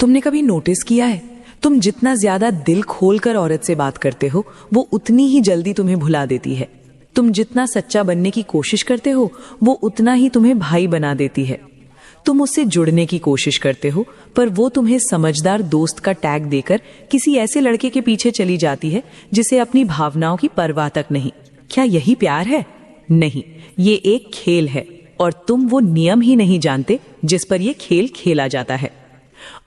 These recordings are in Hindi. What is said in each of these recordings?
तुमने कभी नोटिस किया है, तुम जितना ज्यादा दिल खोलकर औरत से बात करते हो वो उतनी ही जल्दी तुम्हें भुला देती है। तुम जितना सच्चा बनने की कोशिश करते हो वो उतना ही तुम्हें भाई बना देती है। तुम उससे जुड़ने की कोशिश करते हो पर वो तुम्हें समझदार दोस्त का टैग देकर किसी ऐसे लड़के के पीछे चली जाती है जिसे अपनी भावनाओं की परवाह तक नहीं। क्या यही प्यार है? नहीं, ये एक खेल है और तुम वो नियम ही नहीं जानते जिस पर यह खेल खेला जाता है।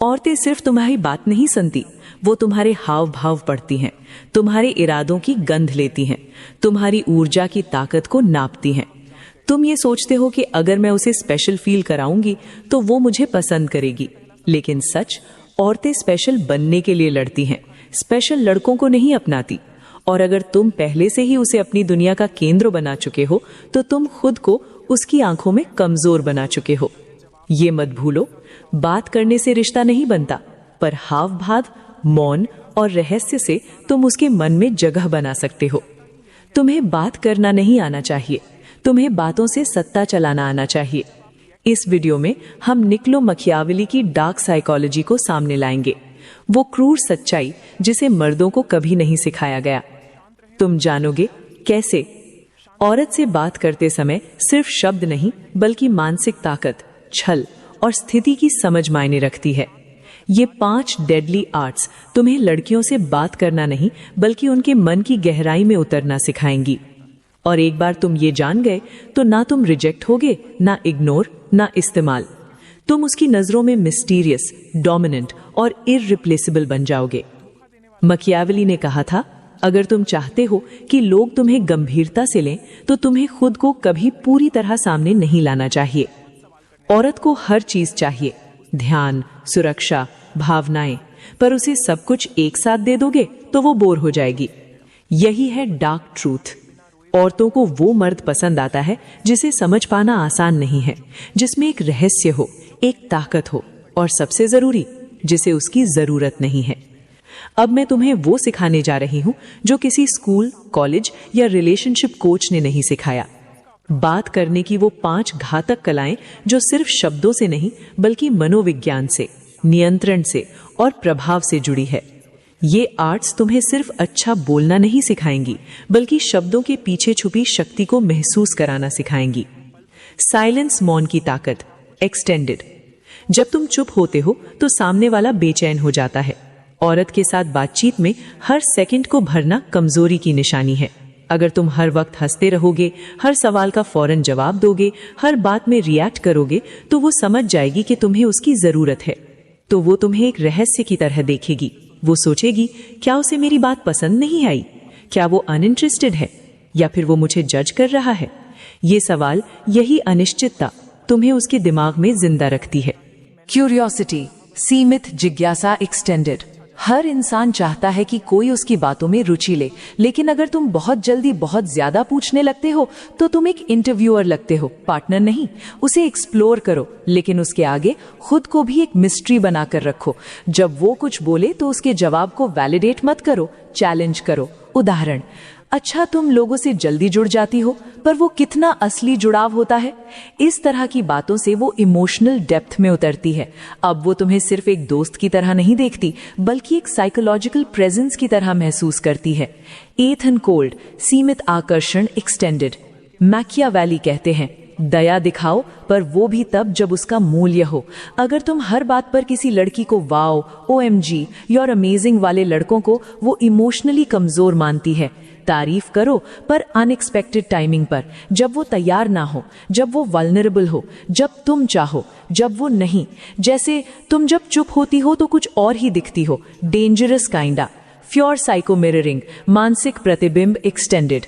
औरतें सिर्फ तुम्हारी बात नहीं सुनती, वो तुम्हारे हाव भाव पढ़ती हैं, तुम्हारे इरादों की गंध लेती हैं, तुम्हारी ऊर्जा की ताकत को नापती हैं। तुम ये सोचते हो कि अगर मैं उसे स्पेशल फील कराऊंगी तो वो मुझे पसंद करेगी, लेकिन सच, औरतें स्पेशल बनने के लिए लड़ती हैं, स्पेशल लड़कों को नहीं अपनाती। और अगर तुम पहले से ही उसे अपनी दुनिया का केंद्र बना चुके हो तो तुम खुद को उसकी आंखों में कमजोर बना चुके हो। ये मत भूलो, बात करने से रिश्ता नहीं बनता, पर हाव भाव, मौन और रहस्य से तुम उसके मन में जगह बना सकते हो। तुम्हें बात करना नहीं आना चाहिए, तुम्हें बातों से सत्ता चलाना आना चाहिए। इस वीडियो में हम निकोलो मैकियावेली की डार्क साइकोलॉजी को सामने लाएंगे, वो क्रूर सच्चाई जिसे मर्दों को कभी नहीं सिखाया गया। तुम जानोगे कैसे औरत से बात करते समय सिर्फ शब्द नहीं बल्कि मानसिक ताकत, छल और स्थिति की समझ मायने रखती है। ये 5 डेडली आर्ट्स तुम्हें लड़कियों से बात करना नहीं बल्कि उनके मन की गहराई में उतरना सिखाएंगी। और एक बार तुम ये जान गए तो ना तुम रिजेक्ट होगे, ना इग्नोर, ना इस्तेमाल। तुम उसकी नजरों में मिस्टीरियस, डोमिनेंट और इररिप्लेसेबल बन जाओगे। मैकियावेली ने कहा था, अगर तुम चाहते हो कि लोग तुम्हें गंभीरता से लें तो तुम्हें खुद को कभी पूरी तरह सामने नहीं लाना चाहिए। औरत को हर चीज चाहिए, ध्यान, सुरक्षा, भावनाएं, पर उसे सब कुछ एक साथ दे दोगे तो वो बोर हो जाएगी। यही है डार्क ट्रूथ। औरतों को वो मर्द पसंद आता है जिसे समझ पाना आसान नहीं है, जिसमें एक रहस्य हो, एक ताकत हो और सबसे जरूरी, जिसे उसकी जरूरत नहीं है। अब मैं तुम्हें वो सिखाने जा रही हूं जो किसी स्कूल, कॉलेज या रिलेशनशिप कोच ने नहीं सिखाया। बात करने की वो 5 घातक कलाएं जो सिर्फ शब्दों से नहीं बल्कि मनोविज्ञान से, नियंत्रण से और प्रभाव से जुड़ी है। ये आर्ट्स तुम्हें सिर्फ अच्छा बोलना नहीं सिखाएंगी बल्कि शब्दों के पीछे छुपी शक्ति को महसूस कराना सिखाएंगी। साइलेंस मौन की ताकत, एक्सटेंडेड। जब तुम चुप होते हो तो सामने वाला बेचैन हो जाता है। औरत के साथ बातचीत में हर सेकंड को भरना कमजोरी की निशानी है। अगर तुम हर वक्त हंसते रहोगे, हर सवाल का फौरन जवाब दोगे, हर बात में रिएक्ट करोगे तो वो समझ जाएगी कि तुम्हें उसकी जरूरत है। तो वो तुम्हें एक रहस्य की तरह देखेगी। वो सोचेगी, क्या उसे मेरी बात पसंद नहीं आई? क्या वो अनइंटरेस्टेड है या फिर वो मुझे जज कर रहा है? ये सवाल, यही अनिश्चितता तुम्हें उसके दिमाग में जिंदा रखती है। क्यूरियोसिटी, सीमित जिज्ञासा, एक्सटेंडेड। हर इंसान चाहता है कि कोई उसकी बातों में रुचि ले, लेकिन अगर तुम बहुत जल्दी बहुत ज्यादा पूछने लगते हो तो तुम एक इंटरव्यूअर लगते हो, पार्टनर नहीं। उसे एक्सप्लोर करो, लेकिन उसके आगे खुद को भी एक मिस्ट्री बनाकर रखो। जब वो कुछ बोले तो उसके जवाब को वैलिडेट मत करो, चैलेंज करो। उदाहरण, अच्छा तुम लोगों से जल्दी जुड़ जाती हो, पर वो कितना असली जुड़ाव होता है? इस तरह की बातों से वो इमोशनल डेप्थ में उतरती है। अब वो तुम्हें सिर्फ एक दोस्त की तरह नहीं देखती बल्कि एक साइकोलॉजिकल प्रेजेंस की तरह महसूस करती है। एथन कोल्ड, सीमित आकर्षण, एक्सटेंडेड। मैकियावेली कहते हैं, दया दिखाओ पर वो भी तब जब उसका मूल्य हो। अगर तुम हर बात पर किसी लड़की को वाओ, OMG, you're अमेजिंग वाले लड़कों को वो इमोशनली कमजोर मानती है। तारीफ करो पर अनएक्सपेक्टेड टाइमिंग पर, जब वो तैयार ना हो, जब वो वल्नरेबल हो, जब तुम चाहो, जब वो नहीं। जैसे तुम जब चुप होती हो तो कुछ और ही दिखती हो, डेंजरस काइंडा। फ्योर साइको मिररिंग, मानसिक प्रतिबिंब, एक्सटेंडेड।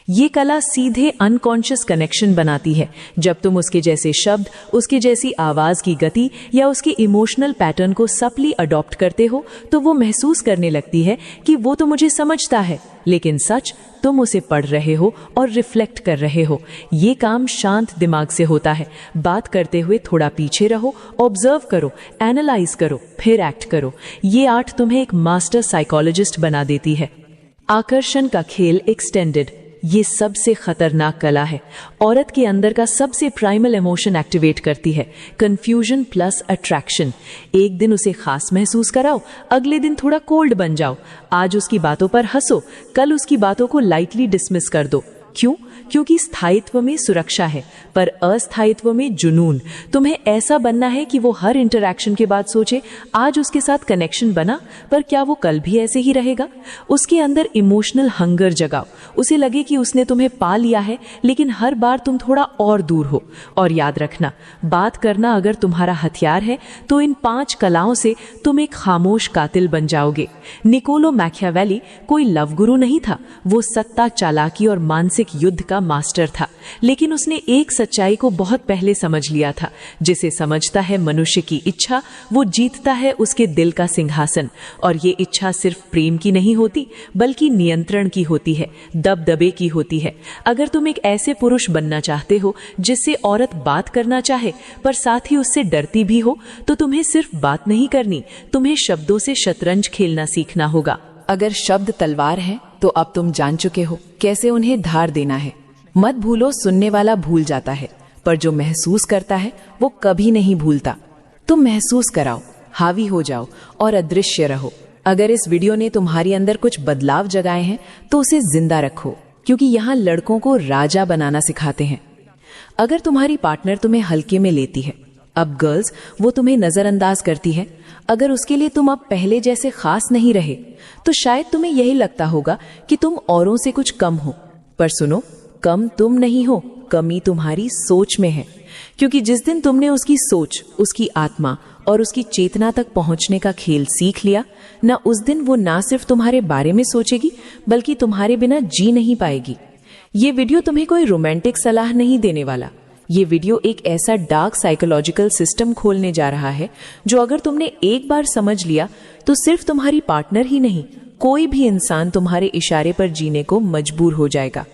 ये कला सीधे अनकॉन्शियस कनेक्शन बनाती है। जब तुम उसके जैसे शब्द, उसके जैसी आवाज की गति या उसके इमोशनल पैटर्न को सपली अडॉप्ट करते हो तो वो महसूस करने लगती है कि वो तो मुझे समझता है, लेकिन सच तुम उसे पढ़ रहे हो और रिफ्लेक्ट कर रहे हो। ये काम शांत दिमाग से होता है। बात करते हुए थोड़ा पीछे रहो, ऑब्जर्व करो, एनालाइज करो, फिर एक्ट करो। ये आर्ट तुम्हें एक मास्टर साइकोलॉजिस्ट बना देती है। आकर्षण का खेल, एक्सटेंडेड। ये सबसे खतरनाक कला है। औरत के अंदर का सबसे प्राइमल इमोशन एक्टिवेट करती है, कंफ्यूजन प्लस अट्रैक्शन। एक दिन उसे खास महसूस कराओ, अगले दिन थोड़ा कोल्ड बन जाओ। आज उसकी बातों पर हंसो, कल उसकी बातों को लाइटली डिसमिस कर दो। क्यों? क्योंकि स्थायित्व में सुरक्षा है, पर अस्थायित्व में जुनून। तुम्हें ऐसा बनना है कि वो हर इंटरैक्शन के बाद सोचे, आज उसके साथ कनेक्शन बना, पर क्या वो कल भी ऐसे ही रहेगा? उसके अंदर इमोशनल हंगर जगाओ, उसे लगे कि उसने तुम्हें पा लिया है, लेकिन हर बार तुम थोड़ा और दूर हो। और याद रखना, बात करना अगर तुम्हारा हथियार है तो इन 5 कलाओं से तुम एक खामोश कातिल बन जाओगे। निकोलो मैकियावेली कोई लव गुरु नहीं था, वो सत्ता, चालाकी और मानसिक युद्ध का मास्टर था। लेकिन उसने एक सच्चाई को बहुत पहले समझ लिया था, जिसे समझता है मनुष्य की इच्छा, वो जीतता है उसके दिल का सिंहासन। और ये इच्छा सिर्फ प्रेम की नहीं होती, बल्कि नियंत्रण की होती है, दबदबे की होती है। अगर तुम एक ऐसे पुरुष बनना चाहते हो जिससे औरत बात करना चाहे पर साथ ही उससे डरती भी हो, तो तुम्हें सिर्फ बात नहीं करनी, तुम्हें शब्दों से शतरंज खेलना सीखना होगा। अगर शब्द तलवार हैं, तो अब तुम जान चुके हो कैसे उन्हें धार देना है। मत भूलो, सुनने वाला भूल जाता है, पर जो महसूस करता है वो कभी नहीं भूलता। तुम महसूस कराओ, हावी हो जाओ और अदृश्य रहो। अगर इस वीडियो ने तुम्हारे अंदर कुछ बदलाव जगाए हैं तो उसे जिंदा रखो, क्योंकि यहाँ लड़कों को राजा बनाना सिखाते हैं। अगर तुम्हारी पार्टनर तुम्हें हल्के में लेती है, अब गर्ल्स वो तुम्हें नजरअंदाज करती है, अगर उसके लिए तुम अब पहले जैसे खास नहीं रहे, तो शायद तुम्हें यही लगता होगा कि तुम औरों से कुछ कम हो। पर सुनो, कम तुम नहीं हो, कमी तुम्हारी सोच में है। क्योंकि जिस दिन तुमने उसकी सोच, उसकी आत्मा और उसकी चेतना तक पहुंचने का खेल सीख लिया ना, उस दिन वो ना सिर्फ तुम्हारे बारे में सोचेगी, बल्कि तुम्हारे बिना जी नहीं पाएगी। ये वीडियो तुम्हें कोई रोमांटिक सलाह नहीं देने वाला। ये वीडियो एक ऐसा डार्क साइकोलॉजिकल सिस्टम खोलने जा रहा है जो अगर तुमने एक बार समझ लिया तो सिर्फ तुम्हारी पार्टनर ही नहीं, कोई भी इंसान तुम्हारे इशारे पर जीने को मजबूर हो जाएगा।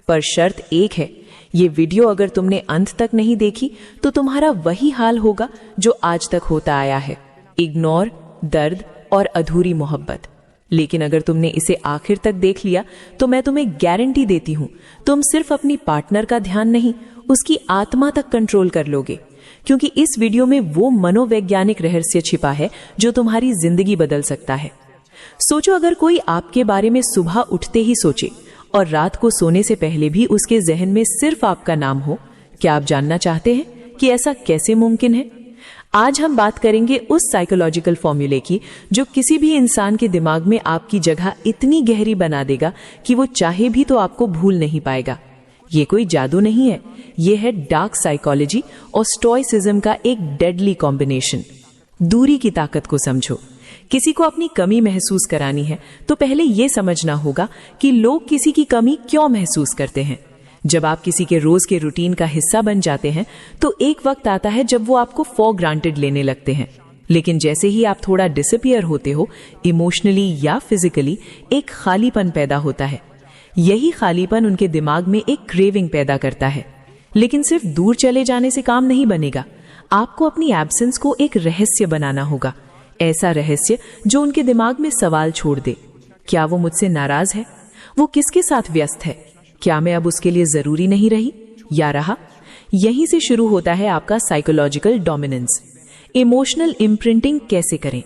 पर शर्त एक है, ये वीडियो अगर तुमने अंत तक नहीं देखी तो तुम्हारा वही हाल होगा जो आज तक होता आया है, इग्नोर, दर्द और अधूरी मोहब्बत। लेकिन अगर तुमने इसे आखिर तक देख लिया तो मैं तुम्हें गारंटी देती हूं, तुम सिर्फ अपनी पार्टनर का ध्यान नहीं, उसकी आत्मा तक कंट्रोल कर लोगे। क्योंकि इस वीडियो में वो मनोवैज्ञानिक रहस्य छिपा है जो तुम्हारी जिंदगी बदल सकता है। सोचो, अगर कोई आपके बारे में सुबह उठते ही सोचे और रात को सोने से पहले भी उसके जहन में सिर्फ आपका नाम हो, क्या आप जानना चाहते हैं कि ऐसा कैसे मुमकिन है? आज हम बात करेंगे उस साइकोलॉजिकल फॉर्मूले की जो किसी भी इंसान के दिमाग में आपकी जगह इतनी गहरी बना देगा कि वो चाहे भी तो आपको भूल नहीं पाएगा। ये कोई जादू नहीं है, ये है डार्क साइकोलॉजी और स्टोइसिज्म का एक डेडली कॉम्बिनेशन। दूरी की ताकत को समझो। किसी को अपनी कमी महसूस करानी है तो पहले ये समझना होगा कि लोग किसी की कमी क्यों महसूस करते हैं। जब आप किसी के रोज के रूटीन का हिस्सा बन जाते हैं तो एक वक्त आता है जब वो आपको फॉर ग्रांटेड लेने लगते हैं। लेकिन जैसे ही आप थोड़ा डिसअपियर होते हो, इमोशनली या फिजिकली, एक खालीपन पैदा होता है। यही खालीपन उनके दिमाग में एक क्रेविंग पैदा करता है। लेकिन सिर्फ दूर चले जाने से काम नहीं बनेगा, आपको अपनी एब्सेंस को एक रहस्य बनाना होगा। ऐसा रहस्य जो उनके दिमाग में सवाल छोड़ दे, क्या वो मुझसे नाराज है? वो किसके साथ व्यस्त है? क्या मैं अब उसके लिए जरूरी नहीं रही या रहा? यहीं से शुरू होता है आपका साइकोलॉजिकल डोमिनेंस। इमोशनल इम्प्रिंटिंग कैसे करें?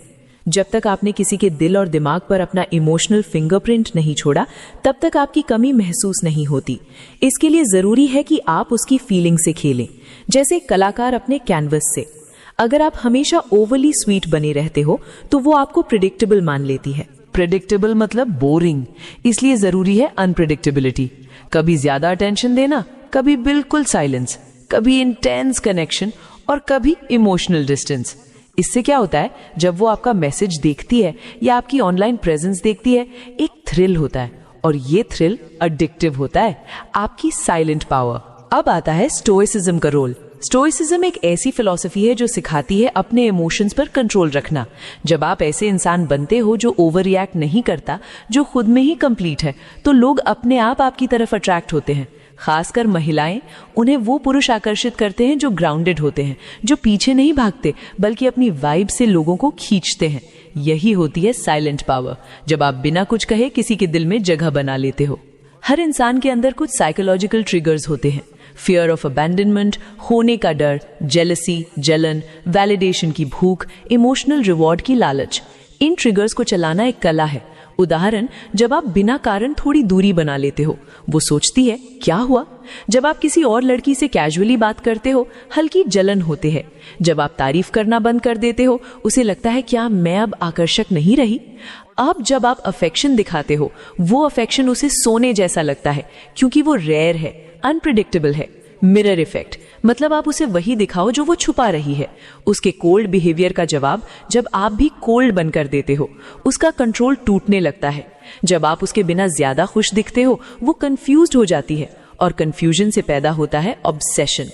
जब तक आपने किसी के दिल और दिमाग पर अपना इमोशनल फिंगरप्रिंट नहीं छोड़ा, तब तक आपकी कमी महसूस नहीं होती। इसके लिए जरूरी है कि आप उसकी फीलिंग से खेलें, जैसे कलाकार अपने कैनवस से। अगर आप हमेशा ओवरली स्वीट बने रहते हो तो वो आपको प्रिडिक्टेबल मान लेती है। प्रिडिक्टेबल मतलब बोरिंग, इसलिए जरूरी है अनप्रिडिक्टेबिलिटी। कभी ज्यादा अटेंशन देना, कभी बिल्कुल साइलेंस, कभी इंटेंस कनेक्शन और कभी इमोशनल डिस्टेंस। इससे क्या होता है, जब वो आपका मैसेज देखती है या आपकी ऑनलाइन प्रेजेंस देखती है, एक थ्रिल होता है और ये थ्रिल एडिक्टिव होता है, आपकी साइलेंट पावर। अब आता है स्टोइसिज्म का रोल। स्टोइसिज्म एक ऐसी फिलॉसफी है जो सिखाती है अपने इमोशंस पर कंट्रोल रखना। जब आप ऐसे इंसान बनते हो जो ओवर रिएक्ट नहीं करता, जो खुद में ही कंप्लीट है, तो लोग अपने आप आपकी तरफ अट्रैक्ट होते हैं। खासकर महिलाएं, उन्हें वो पुरुष आकर्षित करते हैं जो ग्राउंडेड होते हैं, जो पीछे नहीं भागते बल्कि अपनी वाइब से लोगों को खींचते हैं। यही होती है साइलेंट पावर, जब आप बिना कुछ कहे किसी के दिल में जगह बना लेते हो। हर इंसान के अंदर कुछ साइकोलॉजिकल ट्रिगर्स होते हैं। फियर ऑफ अबैंडनमेंट, होने का डर, जेलसी, जलन, वैलिडेशन की भूख, इमोशनल रिवॉर्ड की लालच। इन ट्रिगर्स को चलाना एक कला है। उदाहरण, जब आप बिना कारण थोड़ी दूरी बना लेते हो, वो सोचती है क्या हुआ। जब आप किसी और लड़की से कैजुअली बात करते हो, हल्की जलन होते है। जब आप तारीफ करना बंद कर देते हो, उसे लगता है क्या मैं अब आकर्षक नहीं रही। अब जब आप अफेक्शन दिखाते हो, वो अफेक्शन उसे सोने जैसा लगता है, क्योंकि वो रेयर है, अनप्रिडिक्टेबल है। मिरर इफेक्ट, मतलब आप उसे वही दिखाओ जो वो छुपा रही है। उसके कोल्ड बिहेवियर का जवाब जब आप भी कोल्ड बनकर देते हो, उसका कंट्रोल टूटने लगता है। जब आप उसके बिना ज्यादा खुश दिखते हो, वो कंफ्यूज्ड हो जाती है, और कंफ्यूजन से पैदा होता है ऑब्सेशन।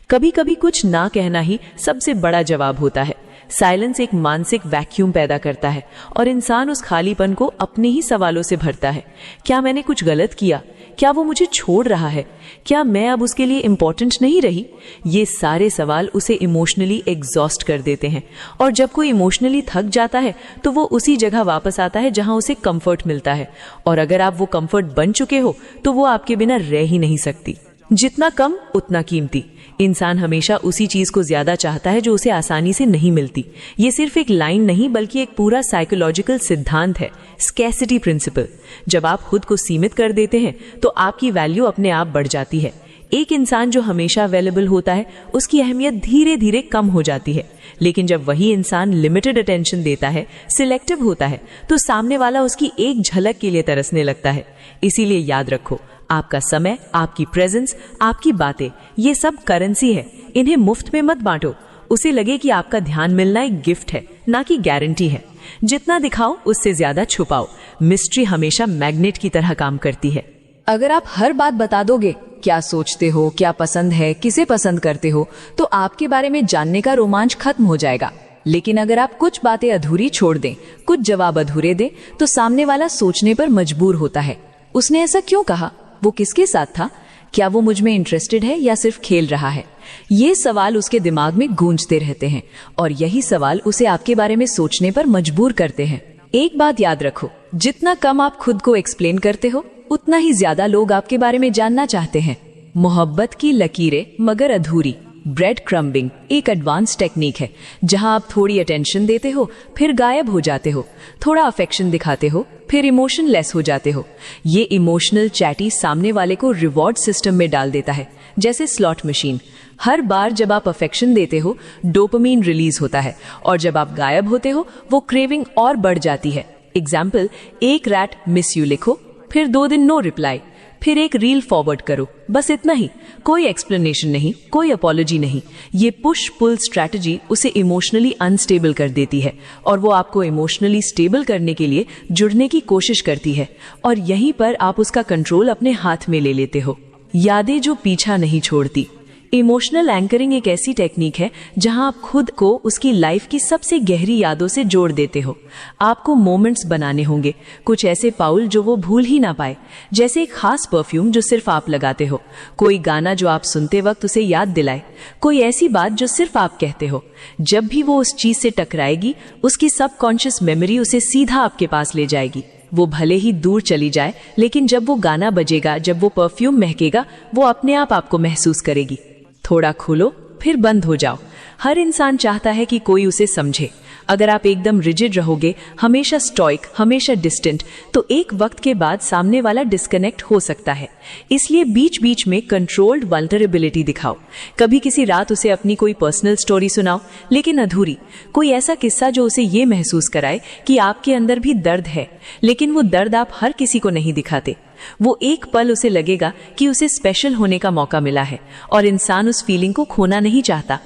कभी कभी कुछ ना कहना ही सबसे बड़ा जवाब होता है। साइलेंस एक मानसिक वैक्यूम पैदा करता है, और इंसान उस खालीपन को अपने ही सवालों से भरता है। क्या मैंने कुछ गलत किया? क्या वो मुझे छोड़ रहा है? क्या मैं अब उसके लिए इम्पोर्टेंट नहीं रही? ये सारे सवाल उसे इमोशनली एग्जॉस्ट कर देते हैं, और जब कोई इमोशनली थक जाता है तो वो उसी जगह वापस आता है जहां उसे कंफर्ट मिलता है। और अगर आप वो कंफर्ट बन चुके हो, तो वो आपके बिना रह ही नहीं सकती। जितना कम उतना कीमती। इंसान हमेशा उसी चीज को ज्यादा चाहता है जो उसे आसानी से नहीं मिलती। ये सिर्फ एक लाइन नहीं, बल्कि एक पूरा साइकोलॉजिकल सिद्धांत है, स्कैसिटी प्रिंसिपल। जब आप खुद को सीमित कर देते हैं, तो आपकी वैल्यू अपने आप बढ़ जाती है। एक इंसान जो हमेशा अवेलेबल होता है, उसकी अहमियत धीरे धीरे कम हो जाती है। लेकिन जब वही इंसान लिमिटेड अटेंशन देता है, सिलेक्टिव होता है, तो सामने वाला उसकी एक झलक के लिए तरसने लगता है। इसीलिए याद रखो, आपका समय, आपकी प्रेजेंस, आपकी बातें, ये सब करेंसी है। इन्हें मुफ्त में मत बांटो। उसे लगे कि आपका ध्यान मिलना एक गिफ्ट है, ना कि गारंटी है। जितना दिखाओ, उससे ज्यादा छुपाओ। मिस्ट्री हमेशा मैग्नेट की तरह काम करती है। अगर आप हर बात बता दोगे, क्या सोचते हो, क्या पसंद है, किसे पसंद करते हो, तो आपके बारे में जानने का रोमांच खत्म हो जाएगा। लेकिन अगर आप कुछ बातें अधूरी छोड़ दें, कुछ जवाब अधूरे दें, तो सामने वाला सोचने पर मजबूर होता है। उसने ऐसा क्यों कहा? वो किसके साथ था? क्या वो मुझ में इंटरेस्टेड है या सिर्फ खेल रहा है? ये सवाल उसके दिमाग में गूंजते रहते हैं, और यही सवाल उसे आपके बारे में सोचने पर मजबूर करते हैं। एक बात याद रखो, जितना कम आप खुद को एक्सप्लेन करते हो, उतना ही ज्यादा लोग आपके बारे में जानना चाहते हैं। मोहब्बत की लकीरें मगर अधूरी, ब्रेड क्रम्बिंग एक एडवांस टेक्निक है, जहां आप थोड़ी अटेंशन देते हो, फिर गायब हो जाते हो, थोड़ा अफेक्शन दिखाते हो, फिर इमोशन लेस हो जाते हो। ये इमोशनल चैटी सामने वाले को रिवॉर्ड सिस्टम में डाल देता है, जैसे स्लॉट मशीन। हर बार जब आप अफेक्शन देते हो, डोपामीन रिलीज होता है, और जब आप गायब होते हो, वो क्रेविंग और बढ़ जाती है। एग्जाम्पल, एक रैट मिस यू लिखो, फिर 2 दिन नो रिप्लाई, फिर एक रील फॉरवर्ड करो, बस इतना ही। कोई एक्सप्लेनेशन नहीं, कोई अपॉलॉजी नहीं। ये पुश पुल स्ट्रैटेजी उसे इमोशनली अनस्टेबल कर देती है, और वो आपको इमोशनली स्टेबल करने के लिए जुड़ने की कोशिश करती है, और यहीं पर आप उसका कंट्रोल अपने हाथ में ले लेते हो। यादें जो पीछा नहीं छोड़ती। इमोशनल एंकरिंग एक ऐसी टेक्निक है जहां आप खुद को उसकी लाइफ की सबसे गहरी यादों से जोड़ देते हो। आपको मोमेंट्स बनाने होंगे, कुछ ऐसे पाउल जो वो भूल ही ना पाए, जैसे एक खास परफ्यूम जो सिर्फ आप लगाते हो, कोई गाना जो आप सुनते वक्त उसे याद दिलाए, कोई ऐसी बात जो सिर्फ आप कहते हो। जब भी वो उस चीज से टकराएगी, उसकी सबकॉन्शियस मेमोरी उसे सीधा आपके पास ले जाएगी। वो भले ही दूर चली जाए, लेकिन जब वो गाना बजेगा, जब वो परफ्यूम महकेगा, वो अपने आप आपको महसूस करेगी। थोड़ा खोलो, फिर बंद हो जाओ। हर इंसान चाहता है कि कोई उसे समझे। अगर आप एकदम रिजिड रहोगे, हमेशा स्टॉइक, हमेशा डिस्टेंट, तो एक वक्त के बाद सामने वाला डिस्कनेक्ट हो सकता है। इसलिए बीच बीच में कंट्रोल्ड वल्नरेबिलिटी दिखाओ। कभी किसी रात उसे अपनी कोई पर्सनल स्टोरी सुनाओ, लेकिन अधूरी। कोई ऐसा किस्सा जो उसे ये महसूस कराए कि आपके अंदर भी दर्द है, लेकिन वो दर्द आप हर किसी को नहीं दिखाते। वो एक पल उसे लगेगा कि उसे स्पेशल होने का मौका मिला है, और इंसान उस फीलिंग को खोना नहीं चाहता।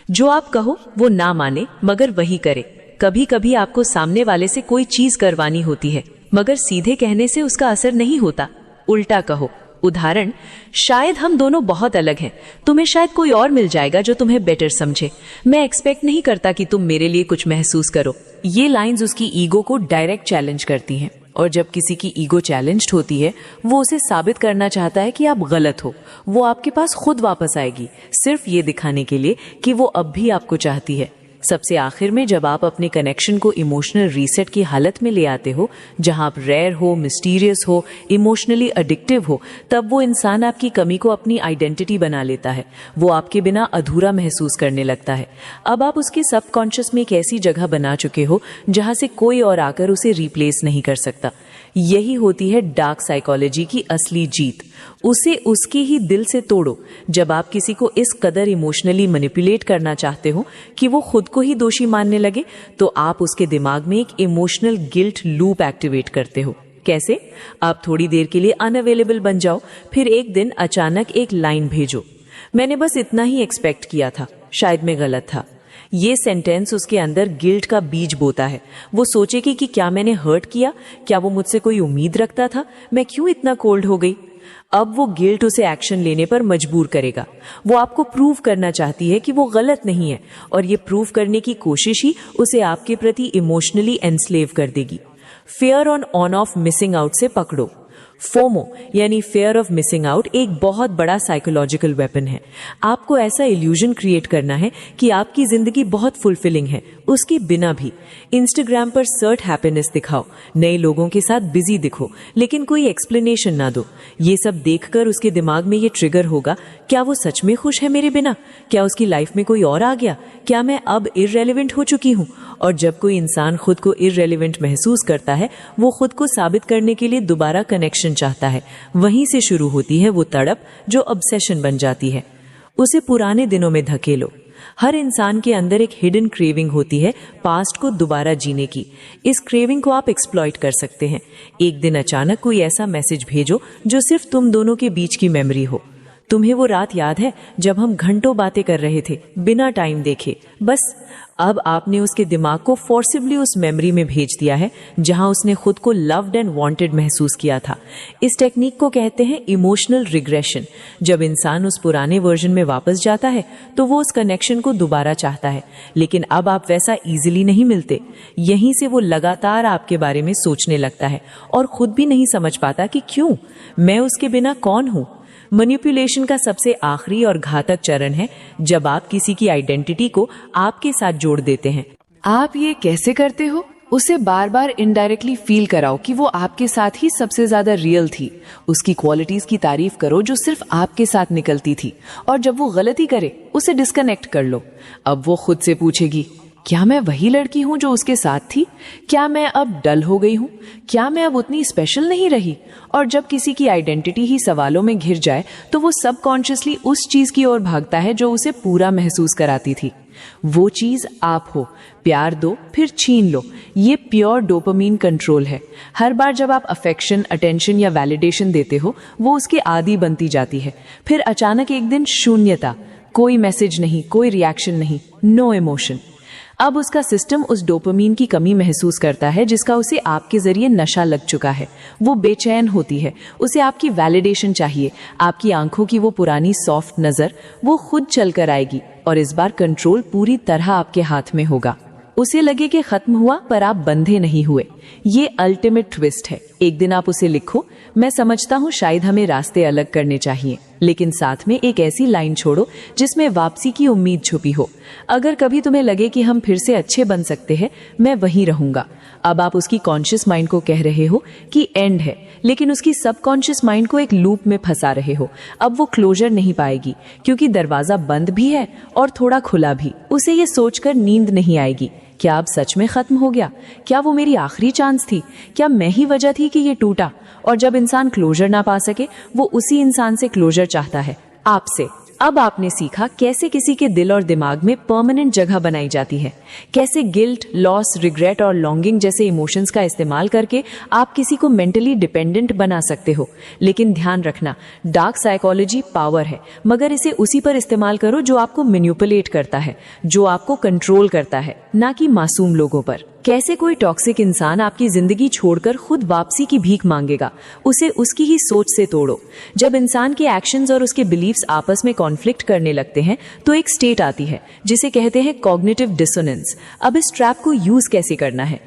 जो आप कहो वो ना माने, मगर वही करे। कभी कभी आपको सामने वाले से कोई चीज करवानी होती है, मगर सीधे कहने से उसका असर नहीं होता। उल्टा कहो। उदाहरण, शायद हम दोनों बहुत अलग हैं, तुम्हें शायद कोई और मिल जाएगा जो तुम्हें बेटर समझे। मैं एक्सपेक्ट नहीं करता कि तुम मेरे लिए कुछ महसूस करो। ये लाइंस उसकी ईगो को डायरेक्ट चैलेंज करती हैं, और जब किसी की ईगो चैलेंज्ड होती है, वो उसे साबित करना चाहता है कि आप गलत हो। वो आपके पास खुद वापस आएगी, सिर्फ ये दिखाने के लिए कि वो अब भी आपको चाहती है। सबसे आखिर में जब आप अपने कनेक्शन को इमोशनल रीसेट की हालत में ले आते हो, जहां आप रेयर हो, मिस्टीरियस हो, इमोशनली एडिक्टिव हो, तब वो इंसान आपकी कमी को अपनी आइडेंटिटी बना लेता है। वो आपके बिना अधूरा महसूस करने लगता है। अब आप उसके सबकॉन्शियस में एक ऐसी जगह बना चुके हो जहां से कोई और आकर उसे रिप्लेस नहीं कर सकता। यही होती है डार्क साइकोलॉजी की असली जीत। उसे उसके ही दिल से तोड़ो। जब आप किसी को इस कदर इमोशनली मैनिपुलेट करना चाहते हो कि वो खुद को ही दोषी मानने लगे, तो आप उसके दिमाग में एक इमोशनल गिल्ट लूप एक्टिवेट करते हो। कैसे? आप थोड़ी देर के लिए अनअवेलेबल बन जाओ, फिर एक दिन अचानक एक लाइन भेजो, मैंने बस इतना ही एक्सपेक्ट किया था, शायद मैं गलत था। ये सेंटेंस उसके अंदर गिल्ट का बीज बोता है। वो सोचेगी कि क्या मैंने हर्ट किया, क्या वो मुझसे कोई उम्मीद रखता था, मैं क्यों इतना कोल्ड हो गई। अब वो गिल्ट उसे एक्शन लेने पर मजबूर करेगा। वो आपको प्रूव करना चाहती है कि वो गलत नहीं है, और ये प्रूव करने की कोशिश ही उसे आपके प्रति इमोशनली एनस्लेव कर देगी। Fear on off missing out से पकड़ो। फोमो यानी फियर ऑफ मिसिंग आउट एक बहुत बड़ा साइकोलॉजिकल वेपन है। आपको ऐसा इल्यूजन क्रिएट करना है कि आपकी जिंदगी बहुत फुलफिलिंग है, उसके बिना भी। इंस्टाग्राम पर सर्ट हैप्पीनेस दिखाओ, नए लोगों के साथ बिजी दिखो, लेकिन कोई एक्सप्लेनेशन ना दो। ये सब देखकर उसके दिमाग में ये ट्रिगर होगा, क्या वो सच में खुश है मेरे बिना? क्या उसकी लाइफ में कोई और आ गया? क्या मैं अब इररेलेवेंट हो चुकी हूँ? और जब कोई इंसान खुद को इररेलेवेंट महसूस करता है, वो खुद को साबित करने के लिए दोबारा कनेक्शन चाहता है। वहीं से शुरू होती है वो तड़प जो ऑब्सेशन बन जाती है। उसे पुराने दिनों में धकेलो। हर इंसान के अंदर एक हिडन क्रेविंग होती है पास्ट को दोबारा जीने की। इस क्रेविंग को आप एक्सप्लॉइट कर सकते हैं। एक दिन अचानक कोई ऐसा मैसेज भेजो जो सिर्फ तुम दोनों के बीच की मेमोरी हो। तुम्हें वो रात याद है जब हम घंटों बातें कर रहे थे बिना टाइम देखे? बस अब आपने उसके दिमाग को फोर्सिबली उस मेमोरी में भेज दिया है जहां उसने खुद को लव्ड एंड वांटेड महसूस किया था। इस टेक्निक को कहते हैं इमोशनल रिग्रेशन। जब इंसान उस पुराने वर्जन में वापस जाता है तो वो उस कनेक्शन को दोबारा चाहता है, लेकिन अब आप वैसा इजीली नहीं मिलते। यहीं से वो लगातार आपके बारे में सोचने लगता है और खुद भी नहीं समझ पाता कि क्यों, मैं उसके बिना कौन हूं। मैनिपुलेशन का सबसे आखिरी और घातक चरण है जब आप किसी की आइडेंटिटी को आपके साथ जोड़ देते हैं। आप ये कैसे करते हो? उसे बार बार इनडायरेक्टली फील कराओ कि वो आपके साथ ही सबसे ज्यादा रियल थी। उसकी क्वालिटीज की तारीफ करो जो सिर्फ आपके साथ निकलती थी, और जब वो गलती करे उसे डिस्कनेक्ट कर लो। अब वो खुद से पूछेगी, क्या मैं वही लड़की हूं जो उसके साथ थी? क्या मैं अब डल हो गई हूं? क्या मैं अब उतनी स्पेशल नहीं रही? और जब किसी की आइडेंटिटी ही सवालों में घिर जाए तो वो सबकॉन्शियसली उस चीज की ओर भागता है जो उसे पूरा महसूस कराती थी। वो चीज आप हो। प्यार दो फिर छीन लो। ये प्योर डोपामीन कंट्रोल है। हर बार जब आप अफेक्शन, अटेंशन या वैलिडेशन देते हो, वो उसकी आदी बनती जाती है। फिर अचानक एक दिन शून्यता, कोई मैसेज नहीं, कोई रिएक्शन नहीं, नो इमोशन। अब उसका सिस्टम उस डोपामीन की कमी महसूस करता है जिसका उसे आपके जरिए नशा लग चुका है। वो बेचैन होती है, उसे आपकी वैलिडेशन चाहिए। आपकी आंखों की वो पुरानी सॉफ्ट नजर वो खुद चलकर आएगी, और इस बार कंट्रोल पूरी तरह आपके हाथ में होगा। उसे लगे कि खत्म हुआ, पर आप बंधे नहीं हुए। ये अल्टीमेट ट्विस्ट है। एक दिन आप उसे लिखो, मैं समझता हूँ शायद हमें रास्ते अलग करने चाहिए, लेकिन साथ में एक ऐसी लाइन छोड़ो जिसमें वापसी की उम्मीद छुपी हो। अगर कभी तुम्हें लगे कि हम फिर से अच्छे बन सकते हैं, मैं वहीं रहूंगा। अब आप उसकी कॉन्शियस माइंड को कह रहे हो कि एंड है, लेकिन उसकी सबकॉन्शियस माइंड को एक लूप में फंसा रहे हो। अब वो क्लोजर नहीं पाएगी क्योंकि दरवाजा बंद भी है और थोड़ा खुला भी। उसे ये सोचकर नींद नहीं आएगी, क्या अब सच में खत्म हो गया? क्या वो मेरी आखिरी चांस थी? क्या मैं ही वजह थी कि ये टूटा? और जब इंसान क्लोजर ना पा सके, वो उसी इंसान से क्लोजर चाहता है, आपसे। अब आपने सीखा कैसे किसी के दिल और दिमाग में परमानेंट जगह बनाई जाती है, कैसे गिल्ट, लॉस, रिग्रेट और लॉन्गिंग जैसे इमोशंस का इस्तेमाल करके आप किसी को मेंटली डिपेंडेंट बना सकते हो। लेकिन ध्यान रखना, डार्क साइकोलॉजी पावर है, मगर इसे उसी पर इस्तेमाल करो जो आपको मैनिपुलेट करता है, जो आपको कंट्रोल करता है, ना कि मासूम लोगों पर। कैसे कोई टॉक्सिक इंसान आपकी जिंदगी छोड़कर खुद वापसी की भीख मांगेगा? उसे उसकी ही सोच से तोड़ो। जब इंसान के एक्शंस और उसके बिलीफ्स आपस में कॉन्फ्लिक्ट करने लगते हैं तो एक स्टेट आती है जिसे कहते हैं कॉग्निटिव डिसोनेंस। अब इस ट्रैप को यूज कैसे करना है?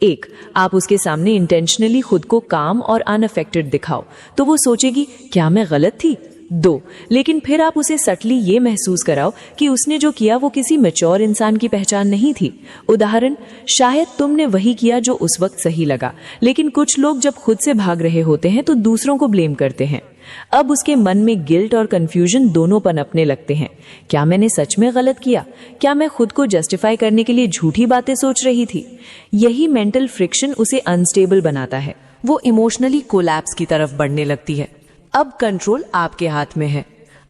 1. आप उसके सामने इंटेंशनली खुद को काम और अनअफेक्टेड दिखाओ, तो वो सोचेगी क्या मैं गलत थी? 2. लेकिन फिर आप उसे सटली ये महसूस कराओ कि उसने जो किया वो किसी मैच्योर इंसान की पहचान नहीं थी। उदाहरण, शायद तुमने वही किया जो उस वक्त सही लगा, लेकिन कुछ लोग जब खुद से भाग रहे होते हैं तो दूसरों को ब्लेम करते हैं। अब उसके मन में गिल्ट और कंफ्यूजन दोनों पनपने लगते हैं। क्या मैंने सच में गलत किया? क्या मैं खुद को जस्टिफाई करने के लिए झूठी बातें सोच रही थी? यही मेंटल फ्रिक्शन उसे अनस्टेबल बनाता है। वो इमोशनली कोलैप्स की तरफ बढ़ने लगती है। अब कंट्रोल आपके हाथ में है।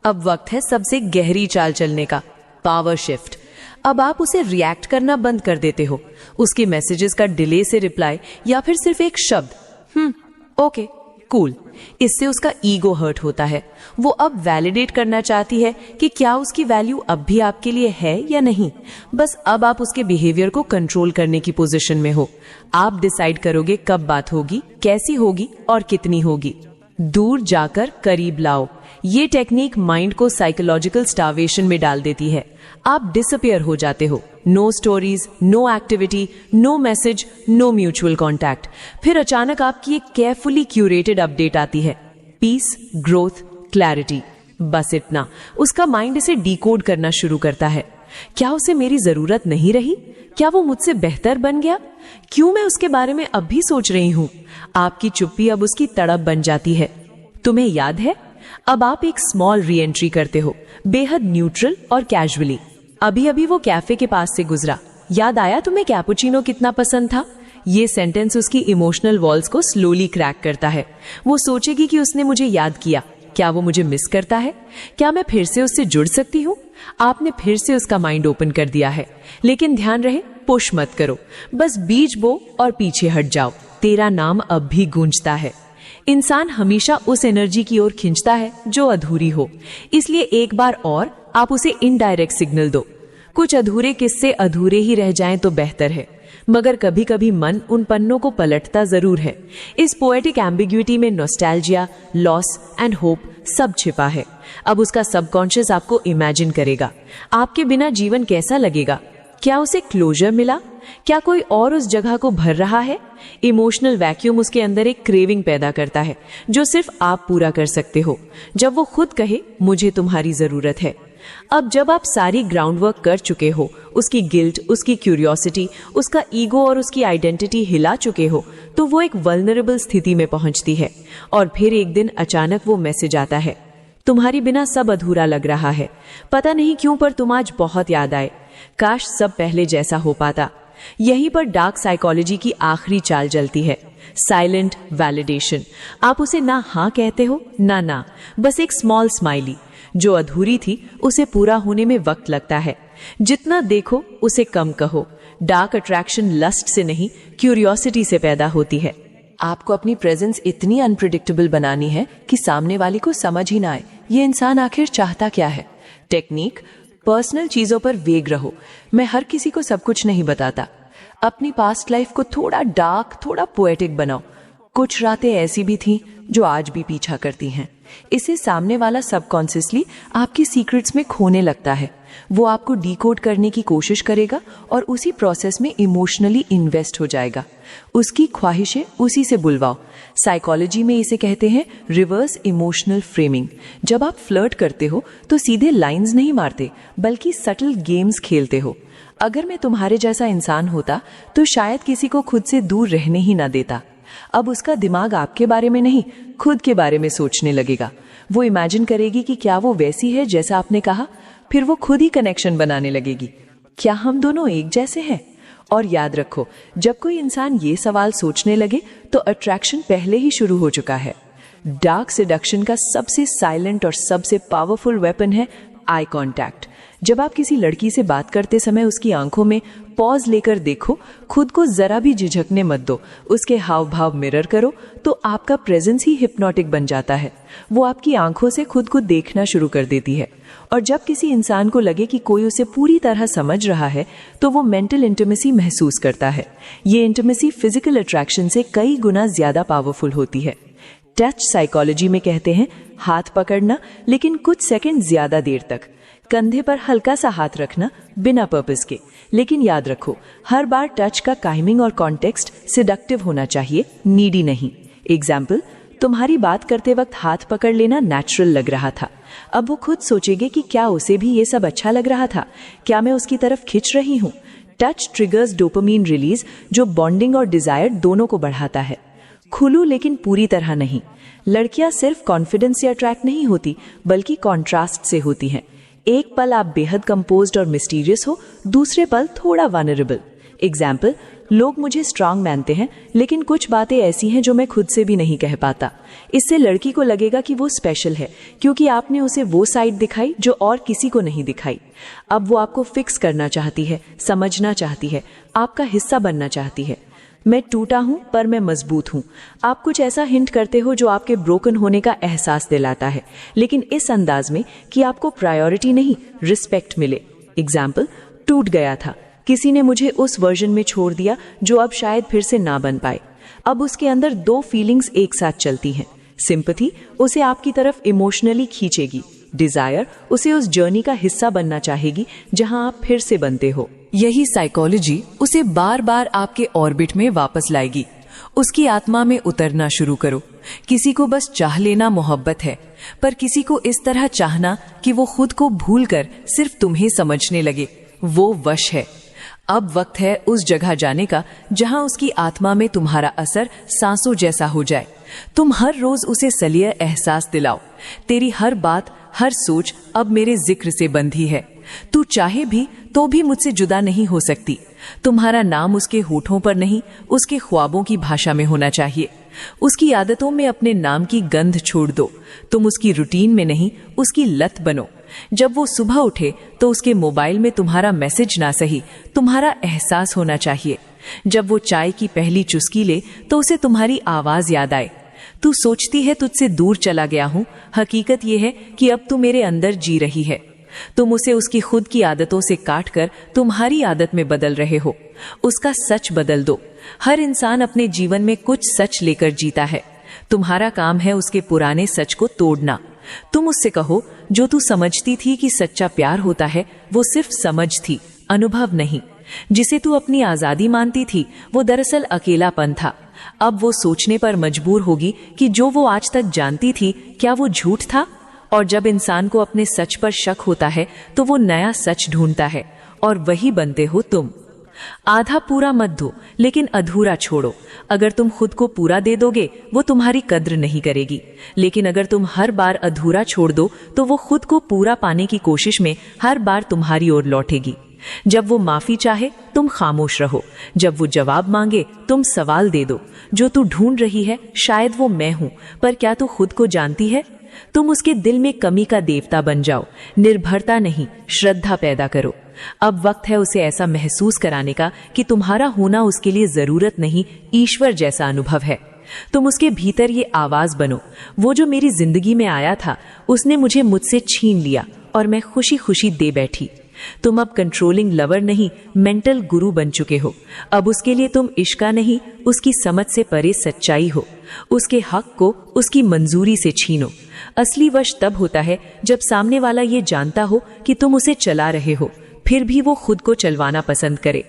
अब वक्त है सबसे गहरी चाल चलने का, पावर शिफ्ट। अब आप उसे रिएक्ट करना बंद कर देते हो, उसके मैसेजेस का डिले से रिप्लाई या फिर सिर्फ एक शब्द ओके कूल। इससे उसका ईगो हर्ट होता है। वो अब वैलिडेट करना चाहती है कि क्या उसकी वैल्यू अब भी आपके लिए है या नहीं। बस अब आप उसके बिहेवियर को कंट्रोल करने की पोजीशन में हो। आप डिसाइड करोगे कब बात होगी, कैसी होगी और कितनी होगी। दूर जाकर करीब लाओ। ये टेक्निक माइंड को साइकोलॉजिकल स्टार्वेशन में डाल देती है। आप डिसअपियर हो जाते हो। No stories, no activity, no message, no mutual contact. फिर अचानक आपकी एक केयरफुली क्यूरेटेड अपडेट आती है, पीस, ग्रोथ, क्लैरिटी। बस इतना। उसका माइंड इसे डिकोड करना शुरू करता है। क्या उसे मेरी जरूरत नहीं रही? क्या वो मुझसे बेहतर बन गया? क्यों मैं उसके बारे में अब भी सोच रही हूं? आपकी चुप्पी अब उसकी तड़प बन जाती है। तुम्हें याद है? अब आप एक स्मॉल री एंट्री करते हो, बेहद न्यूट्रल और कैजुअली। अभी अभी वो कैफे के पास से गुजरा, याद आया तुम्हें कैपुचिनो कितना पसंद था? ये सेंटेंस उसकी इमोशनल वॉल्स को स्लोली क्रैक करता है। वो सोचेगी कि उसने मुझे याद किया। क्या वो मुझे मिस करता है? क्या मैं फिर से उससे जुड़ सकती हूँ? आपने फिर से उसका माइंड ओपन कर दिया है। लेकिन ध्यान रहे, पुश मत करो, बस बीज बो और पीछे हट जाओ। तेरा नाम अब भी गूंजता है। इंसान हमेशा उस एनर्जी की ओर खींचता है जो अधूरी हो। इसलिए एक बार और आप उसे इनडायरेक्ट सिग्नल दो। कुछ अधूरे किस्से अधूरे ही रह जाएं तो बेहतर है, मगर कभी कभी मन उन पन्नों को पलटता जरूर है। इस पोएटिक एम्बिग्युइटी में नॉस्टैल्जिया, लॉस एंड होप सब छिपा है। अब उसका सबकॉन्शियस आपको इमेजिन करेगा। आपके बिना जीवन कैसा लगेगा? क्या उसे क्लोजर मिला? क्या कोई और उस जगह को भर रहा है? इमोशनल वैक्यूम उसके अंदर एक क्रेविंग पैदा करता है जो सिर्फ आप पूरा कर सकते हो। जब वो खुद कहे, मुझे तुम्हारी जरूरत है। अब जब आप सारी ग्राउंड वर्क कर चुके हो, उसकी गिल्ट, उसकी क्यूरियोसिटी, उसका ईगो और उसकी आइडेंटिटी हिला चुके हो, तो वो एक वल्नरेबल स्थिति में पहुंचती है। और फिर एक दिन अचानक वो मैसेज आता है, तुम्हारी बिना सब अधूरा लग रहा है। पता नहीं क्यों पर तुम आज बहुत याद आए। काश सब पहले जैसा हो पाता। यहीं पर डार्क साइकोलॉजी की आखिरी चाल चलती है, साइलेंट वैलिडेशन। आप उसे ना हाँ कहते हो ना, बस एक स्मॉल स्माइली। जो अधूरी थी उसे पूरा होने में वक्त लगता है। जितना देखो उसे कम कहो। डार्क अट्रैक्शन लस्ट से नहीं, क्यूरियोसिटी से पैदा होती है। आपको अपनी प्रेजेंस इतनी अनप्रिडिक्टेबल बनानी है कि सामने वाले को समझ ही ना आए ये इंसान आखिर चाहता क्या है। टेक्निक, पर्सनल चीजों पर वेग रहो। मैं हर किसी को सब कुछ नहीं बताता। अपनी पास्ट लाइफ को थोड़ा डार्क, थोड़ा पोएटिक बनाओ। कुछ रातें ऐसी भी थीं जो आज भी पीछा करती हैं। इसे सामने वाला सबकॉन्शियसली आपकी सीक्रेट्स में खोने लगता है। वो आपको डिकोड करने की कोशिश करेगा और उसी प्रोसेस में इमोशनली इन्वेस्ट हो जाएगा। उसकी ख्वाहिशें उसी से बुलवाओ। साइकोलॉजी में इसे कहते हैं रिवर्स इमोशनल फ्रेमिंग। जब आप फ्लर्ट करते हो तो सीधे लाइंस नहीं मारते, बल्कि सटल गेम्स खेलते हो। अगर मैं तुम्हारे जैसा इंसान होता तो शायद किसी को खुद से दूर रहने ही ना देता। अब उसका दिमाग आपके बारे में नहीं, खुद के बारे में सोचने लगेगा। वो इमेजिन करेगी कि क्या वो वैसी है जैसा आपने कहा। फिर वो खुद ही कनेक्शन बनाने लगेगी, क्या हम दोनों एक जैसे हैं? और याद रखो, जब कोई इंसान ये सवाल सोचने लगे तो अट्रैक्शन पहले ही शुरू हो चुका है। डार्क सेडक्शन का सबसे साइलेंट और सबसे पावरफुल वेपन है आई कांटेक्ट। जब आप किसी लड़की से बात करते समय उसकी आंखों में पॉज लेकर देखो, खुद को जरा भी झिझकने मत दो, उसके हाव भाव मिरर करो, तो आपका प्रेजेंस ही हिप्नोटिक बन जाता है। वो आपकी आंखों से खुद को देखना शुरू कर देती है। और जब किसी इंसान को लगे कि कोई उसे पूरी तरह समझ रहा है, तो वो मेंटल इंटीमेसी महसूस करता है। ये इंटीमेसी फिजिकल अट्रैक्शन से कई गुना ज्यादा पावरफुल होती है। टच साइकोलॉजी में कहते हैं हाथ पकड़ना, लेकिन कुछ सेकंड ज्यादा देर तक। कंधे पर हल्का सा हाथ रखना बिना पर्पस के, लेकिन याद रखो हर बार टच का टाइमिंग और कॉन्टेक्स्ट सेडक्टिव होना चाहिए, नीडी नहीं। एग्जाम्पल, तुम्हारी बात करते वक्त हाथ पकड़ लेना नेचुरल लग रहा था। अब वो खुद सोचेगी कि क्या उसे भी ये सब अच्छा लग रहा था, क्या मैं उसकी तरफ खिंच रही हूँ। टच ट्रिगर्स डोपामीन रिलीज, जो बॉन्डिंग और डिजायर दोनों को बढ़ाता है। खुलू लेकिन पूरी तरह नहीं। लड़कियां सिर्फ कॉन्फिडेंस से अट्रैक्ट नहीं होती, बल्कि कॉन्ट्रास्ट से होती हैं। एक पल आप बेहद कंपोज्ड और मिस्टीरियस हो, दूसरे पल थोड़ा वनरेबल। एग्जाम्पल, लोग मुझे स्ट्रांग मानते हैं, लेकिन कुछ बातें ऐसी हैं जो मैं खुद से भी नहीं कह पाता। इससे लड़की को लगेगा कि वो स्पेशल है, क्योंकि आपने उसे वो साइड दिखाई जो और किसी को नहीं दिखाई। अब वो आपको फिक्स करना चाहती है, समझना चाहती है, आपका हिस्सा बनना चाहती है। मैं टूटा हूं पर मैं मजबूत हूं। आप कुछ ऐसा हिंट करते हो जो आपके ब्रोकन होने का एहसास दिलाता है, लेकिन इस अंदाज में कि आपको प्रायोरिटी नहीं, रिस्पेक्ट मिले। एग्जाम्पल, टूट गया था, किसी ने मुझे उस वर्जन में छोड़ दिया जो अब शायद फिर से ना बन पाए। अब उसके अंदर दो फीलिंग्स एक साथ चलती हैं। सिंपैथी उसे आपकी तरफ इमोशनली खींचेगी, डिजायर उसे उस जर्नी का हिस्सा बनना चाहेगी जहां आप फिर से बनते हो। यही साइकोलॉजी उसे बार बार आपके ऑर्बिट में वापस लाएगी। उसकी आत्मा में उतरना शुरू करो। किसी को बस चाह लेना मोहब्बत है, पर किसी को इस तरह चाहना कि वो खुद को भूलकर सिर्फ तुम्हें समझने लगे, वो वश है। अब वक्त है उस जगह जाने का जहां उसकी आत्मा में तुम्हारा असर सांसों जैसा हो जाए। तुम हर रोज उसे सलीय एहसास दिलाओ, तेरी हर बात, हर सोच अब मेरे जिक्र से बंधी है। तू चाहे भी तो भी मुझसे जुदा नहीं हो सकती। तुम्हारा नाम उसके होठों पर नहीं, उसके ख्वाबों की भाषा में होना चाहिए। उसकी आदतों में अपने नाम की गंध छोड़ दो। तुम उसकी रूटीन में नहीं, उसकी लत बनो। जब वो सुबह उठे तो उसके मोबाइल में तुम्हारा मैसेज ना सही, तुम्हारा एहसास होना चाहिए। जब वो चाय की पहली चुस्की ले तो उसे तुम्हारी आवाज याद आए। तू सोचती है तुझसे दूर चला गया हूं, हकीकत ये है कि अब तू मेरे अंदर जी रही है। तुम उसे उसकी खुद की आदतों से काटकर तुम्हारी आदत में बदल रहे हो। उसका सच बदल दो। हर इंसान अपने जीवन में कुछ सच लेकर जीता है। तुम्हारा काम है उसके पुराने सच को तोड़ना। तुम उससे कहो, जो तू समझती थी कि सच्चा प्यार होता है वो सिर्फ समझ थी, अनुभव नहीं। जिसे तू अपनी आजादी मानती थी वो दरअसल अकेलापन था। अब वो सोचने पर मजबूर होगी कि जो वो आज तक जानती थी क्या वो झूठ था। और जब इंसान को अपने सच पर शक होता है तो वो नया सच ढूंढता है, और वही बनते हो तुम। आधा पूरा मत दो, लेकिन अधूरा छोड़ो। अगर तुम खुद को पूरा दे दोगे वो तुम्हारी कद्र नहीं करेगी, लेकिन अगर तुम हर बार अधूरा छोड़ दो तो वो खुद को पूरा पाने की कोशिश में हर बार तुम्हारी ओर लौटेगी। जब वो माफी चाहे तुम खामोश रहो, जब वो जवाब मांगे तुम सवाल दे दो। जो तू ढूंढ रही है शायद वो मैं हूं, पर क्या तू खुद को जानती है? तुम उसके दिल में कमी का देवता बन जाओ। निर्भरता नहीं, श्रद्धा पैदा करो। अब वक्त है उसे ऐसा महसूस कराने का कि तुम्हारा होना उसके लिए जरूरत नहीं, ईश्वर जैसा अनुभव है। तुम उसके भीतर ये आवाज बनो, वो जो मेरी जिंदगी में आया था उसने मुझे मुझसे छीन लिया और मैं खुशी खुशी दे बैठी। तुम अब कंट्रोलिंग लवर नहीं, मेंटल गुरु बन चुके हो। अब उसके लिए तुम इश्का नहीं, उसकी समझ से परे सच्चाई हो। उसके हक को उसकी मंजूरी से छीनो। असली वश तब होता है जब सामने वाला ये जानता हो कि तुम उसे चला रहे हो, फिर भी वो खुद को चलवाना पसंद करे।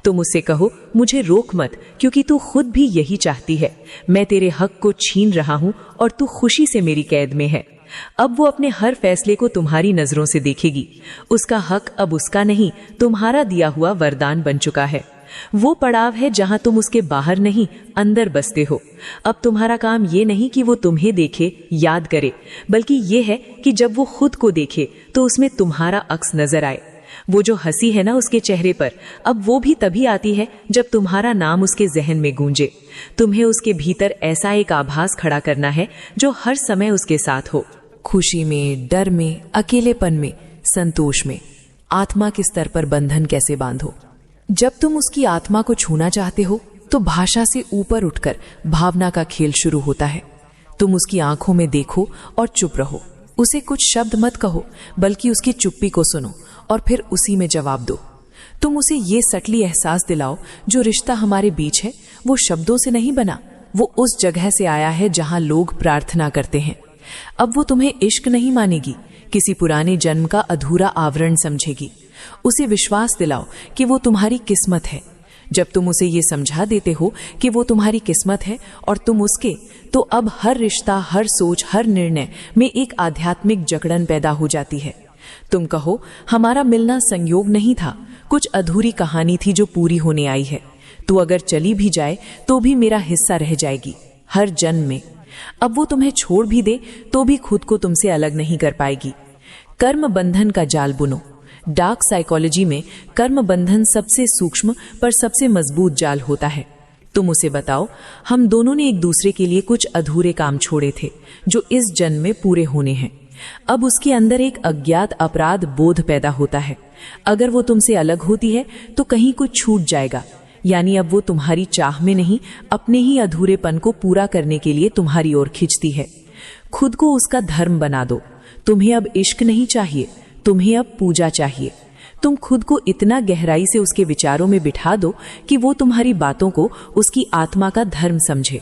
तुम उससे कहो, मुझे रोक मत, क्योंकि तू खुद भी यही चाहती है। मैं तेरे हक को छीन रहा हूं और तू खुशी से मेरी कैद में है। अब वो अपने हर फैसले को तुम्हारी नजरों से देखेगी। उसका हक अब उसका नहीं, तुम्हारा दिया हुआ वरदान बन चुका है। वो पड़ाव है जहां तुम उसके बाहर नहीं, अंदर बसते हो। अब तुम्हारा काम ये नहीं कि वो तुम्हें देखे, याद करे, बल्कि ये है कि जब वो खुद को देखे तो उसमें तुम्हारा अक्स नजर आए। वो जो हंसी है ना उसके चेहरे पर, अब वो भी तभी आती है जब तुम्हारा नाम उसके जहन में गूंजे। तुम्हें उसके भीतर ऐसा एक आभास खड़ा करना है जो हर समय उसके साथ हो। खुशी में, डर में, अकेलेपन में, संतोष में। आत्मा के स्तर पर बंधन कैसे बांधो? जब तुम उसकी आत्मा को छूना चाहते हो तो भाषा से ऊपर उठकर भावना का खेल शुरू होता है। तुम उसकी आंखों में देखो और चुप रहो। उसे कुछ शब्द मत कहो, बल्कि उसकी चुप्पी को सुनो और फिर उसी में जवाब दो। तुम उसे ये सटली एहसास दिलाओ, जो रिश्ता हमारे बीच है वो शब्दों से नहीं बना, वो उस जगह से आया है जहां लोग प्रार्थना करते हैं। अब वो तुम्हें इश्क नहीं मानेगी, किसी पुराने जन्म का अधूरा आवरण समझेगी। उसे विश्वास दिलाओ कि वो तुम्हारी किस्मत है। जब तुम उसे ये समझा देते हो कि वो तुम्हारी किस्मत है और तुम उसके, तो अब हर रिश्ता, हर सोच, हर निर्णय में एक आध्यात्मिक जकड़न पैदा हो जाती है। तुम कहो, हमारा मिलना संयोग नहीं था, कुछ अधूरी कहानी थी जो पूरी होने आई है। तू अगर चली भी जाए तो भी मेरा हिस्सा रह जाएगी हर जन्म में। अब वो तुम्हें छोड़ भी दे तो भी खुद को तुमसे अलग नहीं कर पाएगी। कर्म बंधन का जाल बुनो। डार्क साइकोलॉजी में कर्म बंधन सबसे सूक्ष्म पर सबसे मजबूत जाल होता है। तुम उसे बताओ, हम दोनों ने एक दूसरे के लिए कुछ अधूरे काम छोड़े थे जो इस जन्म में पूरे होने हैं। अब उसके अंदर एक अज्ञात अपराध बोध पैदा होता है। अगर वो तुमसे अलग होती है तो कहीं कुछ छूट जाएगा, यानी अब वो तुम्हारी चाह में नहीं, अपने ही अधूरेपन को पूरा करने के लिए तुम्हारी ओर खिंचती है। खुद को उसका धर्म बना दो। तुम्हें अब इश्क नहीं चाहिए, तुम्हें अब पूजा चाहिए। तुम खुद को इतना गहराई से उसके विचारों में बिठा दो कि वो तुम्हारी बातों को उसकी आत्मा का धर्म समझे।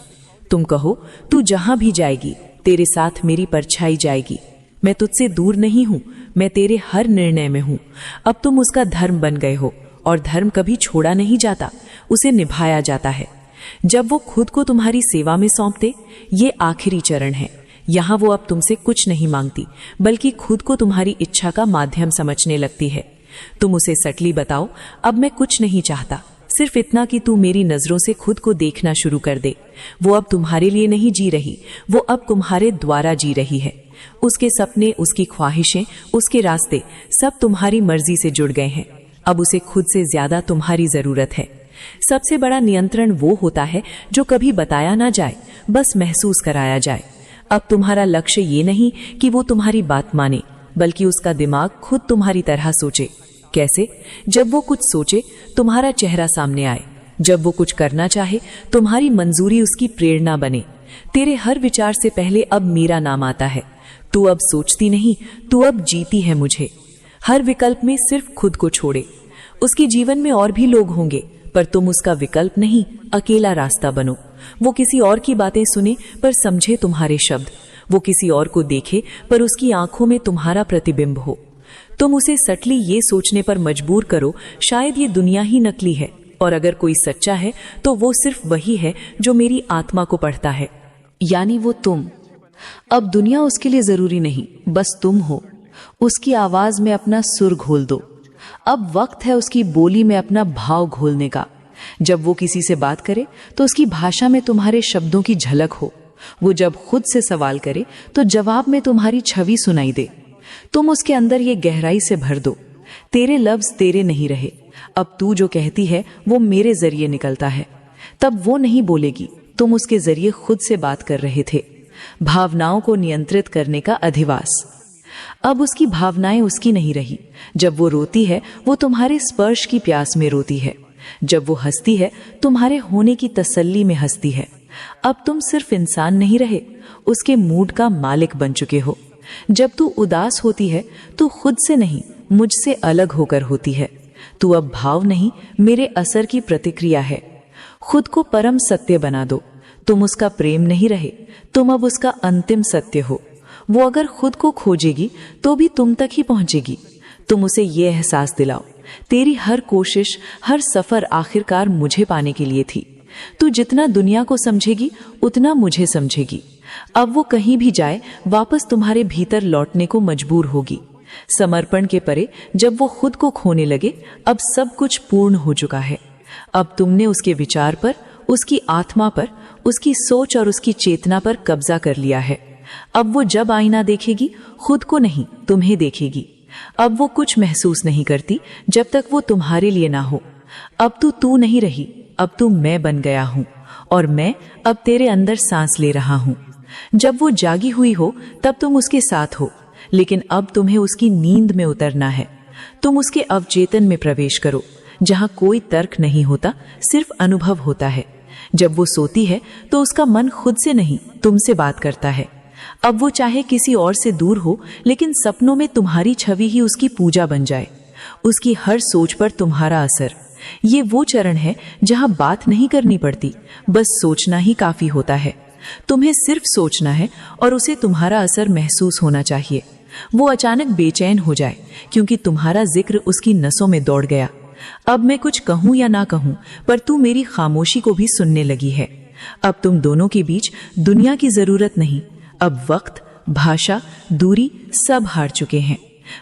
तुम कहो, तू जहां भी जाएगी तेरे साथ मेरी परछाई जाएगी। मैं तुझसे दूर नहीं हूं, मैं तेरे हर निर्णय में हूं। अब तुम उसका धर्म बन गए हो, और धर्म कभी छोड़ा नहीं जाता, उसे निभाया जाता है। जब वो खुद को तुम्हारी सेवा में सौंप दे, ये आखिरी चरण है। यहाँ वो अब तुमसे कुछ नहीं मांगती, बल्कि खुद को तुम्हारी इच्छा का माध्यम समझने लगती है। तुम उसे सटली बताओ, अब मैं कुछ नहीं चाहता, सिर्फ इतना कि तू मेरी नजरों से खुद को देखना शुरू कर दे। वो अब तुम्हारे लिए नहीं जी रही, वो अब तुम्हारे द्वारा जी रही है। उसके सपने, उसकी ख्वाहिशें, उसके रास्ते सब तुम्हारी मर्जी से जुड़ गए हैं। अब उसे खुद से ज्यादा तुम्हारी जरूरत है। सबसे बड़ा नियंत्रण वो होता है जो कभी बताया ना जाए, बस महसूस कराया जाए। अब तुम्हारा लक्ष्य ये नहीं कि वो तुम्हारी बात माने, बल्कि उसका दिमाग खुद तुम्हारी तरह सोचे। कैसे? जब वो कुछ सोचे, तुम्हारा चेहरा सामने आए। जब वो कुछ करना चाहे, तुम्हारी मंजूरी उसकी प्रेरणा बने। तेरे हर विचार से पहले अब मेरा नाम आता है। तू अब सोचती नहीं, तू अब जीती है मुझे। हर विकल्प में सिर्फ खुद को छोड़े। उसके जीवन में और भी लोग होंगे, पर तुम उसका विकल्प नहीं, अकेला रास्ता बनो। वो किसी और की बातें सुने पर समझे तुम्हारे शब्द। वो किसी और को देखे पर उसकी आंखों में तुम्हारा प्रतिबिंब हो। तुम उसे सटली ये सोचने पर मजबूर करो, शायद ये दुनिया ही नकली है, और अगर कोई सच्चा है तो वो सिर्फ वही है जो मेरी आत्मा को पढ़ता है, यानी वो तुम। अब दुनिया उसके लिए जरूरी नहीं, बस तुम हो। उसकी आवाज में अपना सुर घोल दो। अब वक्त है उसकी बोली में अपना भाव घोलने का। जब वो किसी से बात करे तो उसकी भाषा में तुम्हारे शब्दों की झलक हो। वो जब खुद से सवाल करे तो जवाब में तुम्हारी छवि सुनाई दे। तुम उसके अंदर ये गहराई से भर दो। तेरे लफ्ज तेरे नहीं रहे, अब तू जो कहती है वो मेरे जरिए निकलता है। तब वो नहीं बोलेगी, तुम उसके जरिए खुद से बात कर रहे थे। भावनाओं को नियंत्रित करने का अधिवास। अब उसकी भावनाएं उसकी नहीं रही। जब वो रोती है, वो तुम्हारे स्पर्श की प्यास में रोती है। जब वो हंसती है, तुम्हारे होने की तसल्ली में हंसती है। अब तुम सिर्फ इंसान नहीं रहे, उसके मूड का मालिक बन चुके हो। जब तू उदास होती है, तू खुद से नहीं, मुझसे अलग होकर होती है। तू अब भाव नहीं, मेरे असर की प्रतिक्रिया है। खुद को परम सत्य बना दो। तुम उसका प्रेम नहीं रहे, तुम अब उसका अंतिम सत्य हो। वो अगर खुद को खोजेगी तो भी तुम तक ही पहुंचेगी। तुम उसे ये एहसास दिलाओ, तेरी हर कोशिश, हर सफर आखिरकार मुझे पाने के लिए थी। तू जितना दुनिया को समझेगी, उतना मुझे समझेगी। अब वो कहीं भी जाए, वापस तुम्हारे भीतर लौटने को मजबूर होगी। समर्पण के परे जब वो खुद को खोने लगे, अब सब कुछ पूर्ण हो चुका है। अब तुमने उसके विचार पर, उसकी आत्मा पर, उसकी सोच और उसकी चेतना पर कब्जा कर लिया है। अब वो जब आईना देखेगी, खुद को नहीं, तुम्हें देखेगी। अब वो कुछ महसूस नहीं करती जब तक वो तुम्हारे लिए ना हो। अब तू नहीं रही, अब तू मैं बन गया हूं, और मैं अब तेरे अंदर सांस ले रहा हूं। जब वो जागी हुई हो तब तुम उसके साथ हो, लेकिन अब तुम्हें उसकी नींद में उतरना है। तुम उसके अवचेतन में प्रवेश करो, जहां कोई तर्क नहीं होता, सिर्फ अनुभव होता है। जब वो सोती है तो उसका मन खुद से नहीं, तुमसे बात करता है। अब वो चाहे किसी और से दूर हो, लेकिन सपनों में तुम्हारी छवि ही उसकी पूजा बन जाए। उसकी हर सोच पर तुम्हारा असर। ये वो चरण है जहां बात नहीं करनी पड़ती, बस सोचना ही काफी होता है। तुम्हें सिर्फ सोचना है और उसे तुम्हारा असर महसूस होना चाहिए। वो अचानक बेचैन हो जाए क्योंकि तुम्हारा जिक्र उसकी नसों में दौड़ गया। अब मैं कुछ कहूं या ना कहूं, पर तू मेरी खामोशी को भी सुनने लगी है। अब तुम दोनों के बीच दुनिया की जरूरत नहीं, अब वक्त, भाषा, दूरी सब हार चुके हैं।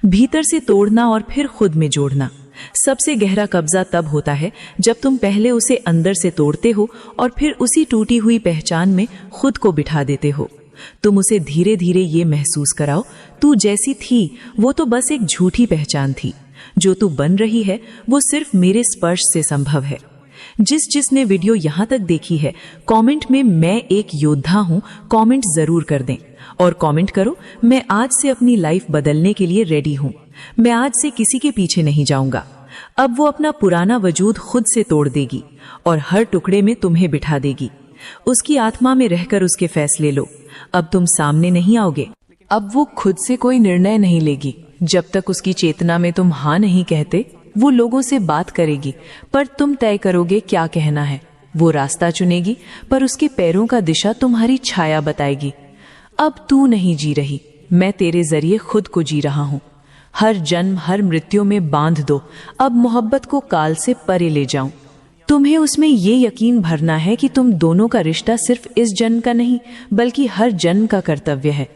भीतर से तोड़ना और फिर खुद में जोड़ना। सबसे गहरा कब्जा तब होता है जब तुम पहले उसे अंदर से तोड़ते हो और फिर उसी टूटी हुई पहचान में खुद को बिठा देते हो। तुम उसे धीरे धीरे ये महसूस कराओ, तू जैसी थी वो तो बस एक झूठी पहचान थी। जो तू बन रही है वो सिर्फ मेरे स्पर्श से संभव है। जिसने वीडियो यहाँ तक देखी है, कमेंट में मैं एक योद्धा हूँ कमेंट जरूर कर दें। और कमेंट करो, मैं आज से अपनी लाइफ बदलने के लिए रेडी हूँ। मैं आज से किसी के पीछे नहीं जाऊंगा। अब वो अपना पुराना वजूद खुद से तोड़ देगी और हर टुकड़े में तुम्हें बिठा देगी। उसकी आत्मा में रहकर उसके फैसले लो। अब तुम सामने नहीं आओगे। अब वो खुद से कोई निर्णय नहीं लेगी। जब तक उसकी चेतना में तुम हाँ नहीं कहते, वो लोगों से बात करेगी, पर तुम तय करोगे क्या कहना है। वो रास्ता चुनेगी, पर उसके पैरों का दिशा तुम्हारी छाया बताएगी। अब तू नहीं जी रही, मैं तेरे जरिए खुद को जी रहा हूँ। हर जन्म, हर मृत्यु में बांध दो। अब मोहब्बत को काल से परे ले जाऊं। तुम्हें उसमें ये यकीन भरना है कि तुम दोनों का रिश्ता सिर्फ इस जन्म का नहीं, बल्कि हर जन्म का कर्तव्य है।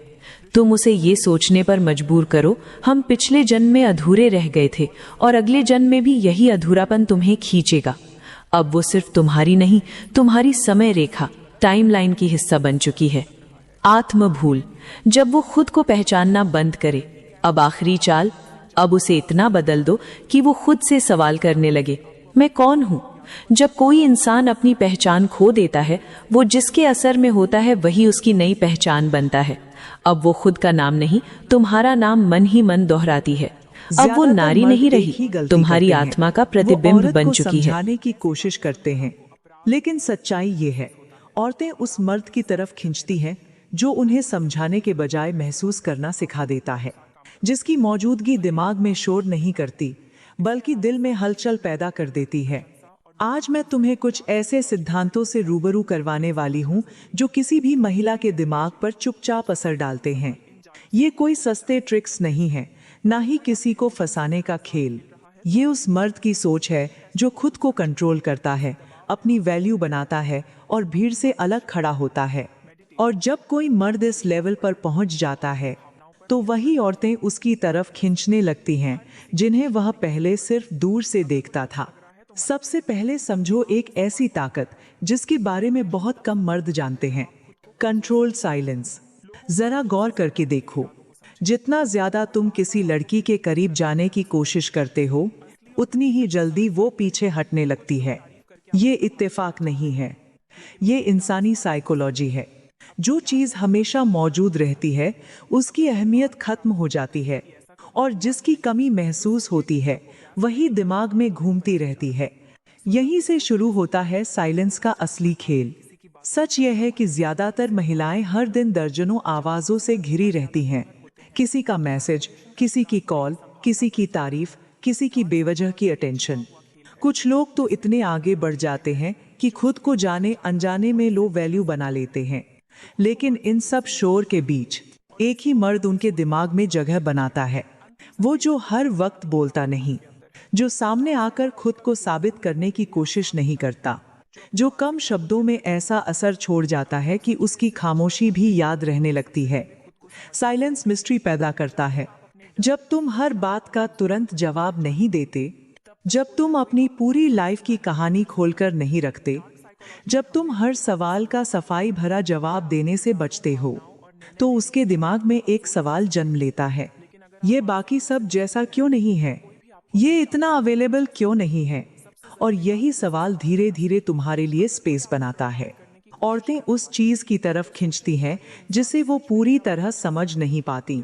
तुम उसे ये सोचने पर मजबूर करो, हम पिछले जन्म में अधूरे रह गए थे और अगले जन्म में भी यही अधूरापन तुम्हें खींचेगा। अब वो सिर्फ तुम्हारी नहीं, तुम्हारी समय रेखा, टाइमलाइन की हिस्सा बन चुकी है। आत्म भूल, जब वो खुद को पहचानना बंद करे, अब आखिरी चाल, अब उसे इतना बदल दो कि वो खुद से सवाल करने लगे, मैं कौन हूं? जब कोई इंसान अपनी पहचान खो देता है, वो जिसके असर में होता है वही उसकी नई पहचान बनता है। अब वो खुद का नाम नहीं, तुम्हारा नाम मन ही मन दोहराती है। अब वो नारी नहीं रही, तुम्हारी आत्मा का प्रतिबिंब बन चुकी है। समझाने की कोशिश करते हैं, लेकिन सच्चाई ये है, औरतें उस मर्द की तरफ खींचती हैं जो उन्हें समझाने के बजाय महसूस करना सिखा देता है, जिसकी मौजूदगी दिमाग में शोर नहीं करती बल्कि दिल में हलचल पैदा कर देती है। आज मैं तुम्हें कुछ ऐसे सिद्धांतों से रूबरू करवाने वाली हूं जो किसी भी महिला के दिमाग पर चुपचाप असर डालते हैं। ये कोई सस्ते ट्रिक्स नहीं है, ना ही किसी को फंसाने का खेल। ये उस मर्द की सोच है जो खुद को कंट्रोल करता है, अपनी वैल्यू बनाता है और भीड़ से अलग खड़ा होता है। और जब कोई मर्द इस लेवल पर पहुंच जाता है तो वही औरतें उसकी तरफ खींचने लगती हैं जिन्हें वह पहले सिर्फ दूर से देखता था। सबसे पहले समझो एक ऐसी ताकत जिसके बारे में बहुत कम मर्द जानते हैं, कंट्रोल्ड साइलेंस। जरा गौर करके देखो, जितना ज्यादा तुम किसी लड़की के करीब जाने की कोशिश करते हो, उतनी ही जल्दी वो पीछे हटने लगती है। ये इत्तेफाक नहीं है, ये इंसानी साइकोलॉजी है। जो चीज हमेशा मौजूद रहती है उसकी अहमियत खत्म हो जाती है, और जिसकी कमी महसूस होती है वही दिमाग में घूमती रहती है। यहीं से शुरू होता है साइलेंस का असली खेल। सच यह है कि ज्यादातर महिलाएं हर दिन दर्जनों आवाजों से घिरी रहती हैं। किसी का मैसेज, किसी की कॉल, किसी की तारीफ, किसी की बेवजह की अटेंशन। कुछ लोग तो इतने आगे बढ़ जाते हैं कि खुद को जाने अनजाने में लो वैल्यू बना लेते हैं। लेकिन इन सब शोर के बीच एक ही मर्द उनके दिमाग में जगह बनाता है, वो जो हर वक्त बोलता नहीं, जो सामने आकर खुद को साबित करने की कोशिश नहीं करता, जो कम शब्दों में ऐसा असर छोड़ जाता है कि उसकी खामोशी भी याद रहने लगती है। साइलेंस मिस्ट्री पैदा करता है। जब तुम हर बात का तुरंत जवाब नहीं देते, जब तुम अपनी पूरी लाइफ की कहानी खोलकर नहीं रखते, जब तुम हर सवाल का सफाई भरा जवाब देने से बचते हो, तो उसके दिमाग में एक सवाल जन्म लेता है, ये बाकी सब जैसा क्यों नहीं है, ये इतना अवेलेबल क्यों नहीं है। और यही सवाल धीरे धीरे तुम्हारे लिए स्पेस बनाता है। औरतें उस चीज की तरफ खींचती हैं जिसे वो पूरी तरह समझ नहीं पाती,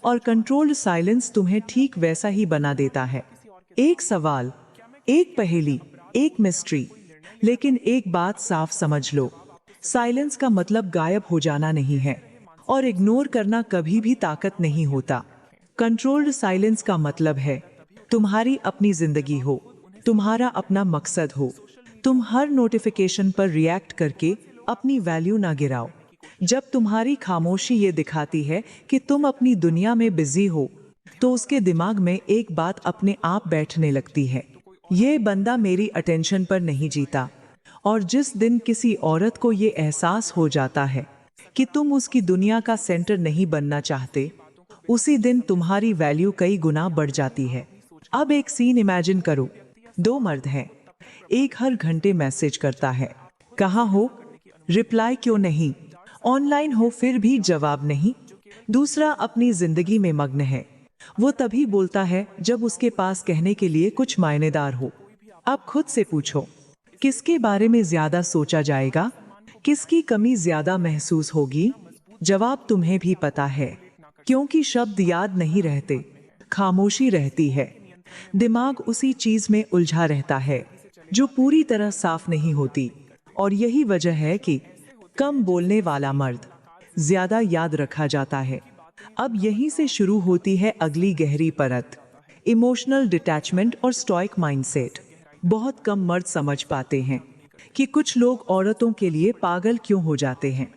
और कंट्रोल्ड साइलेंस तुम्हें ठीक वैसा ही बना देता है। एक सवाल, एक पहेली, एक मिस्ट्री। लेकिन एक बात साफ समझ लो, साइलेंस का मतलब गायब हो जाना नहीं है, और इग्नोर करना कभी भी ताकत नहीं होता। कंट्रोल्ड साइलेंस का मतलब है तुम्हारी अपनी जिंदगी हो, तुम्हारा अपना मकसद हो। तुम हर नोटिफिकेशन पर रिएक्ट करके अपनी वैल्यू ना गिराओ। जब तुम्हारी खामोशी ये दिखाती है कि तुम अपनी दुनिया में बिजी हो, तो उसके दिमाग में एक बात अपने आप बैठने लगती है, ये बंदा मेरी अटेंशन पर नहीं जीता। और जिस दिन किसी औरत को ये एहसास हो जाता है कि तुम उसकी दुनिया का सेंटर नहीं बनना चाहते, उसी दिन तुम्हारी वैल्यू कई गुना बढ़ जाती है। अब एक सीन इमेजिन करो। 2 मर्द हैं। एक हर घंटे मैसेज करता है, कहाँ हो, रिप्लाई क्यों नहीं, ऑनलाइन हो फिर भी जवाब नहीं। दूसरा अपनी जिंदगी में मग्न है। वो तभी बोलता है जब उसके पास कहने के लिए कुछ मायनेदार हो। अब खुद से पूछो, किसके बारे में ज्यादा सोचा जाएगा, किसकी कमी ज्यादा महसूस होगी? जवाब तुम्हें भी पता है, क्योंकि शब्द याद नहीं रहते, खामोशी रहती है। दिमाग उसी चीज में उलझा रहता है जो पूरी तरह साफ नहीं होती। और यही वजह है कि कम बोलने वाला मर्द ज्यादा याद रखा जाता है। अब यहीं से शुरू होती है अगली गहरी परत, इमोशनल डिटैचमेंट और स्टॉइक माइंडसेट। बहुत कम मर्द समझ पाते हैं कि कुछ लोग औरतों के लिए पागल क्यों हो जाते हैं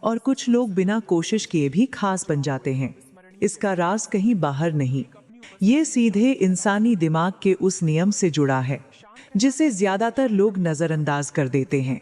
और कुछ लोग बिना कोशिश किए भी खास बन जाते हैं। इसका राज कहीं बाहर नहीं, ये सीधे इंसानी दिमाग के उस नियम से जुड़ा है जिसे ज्यादातर लोग नजरअंदाज कर देते हैं।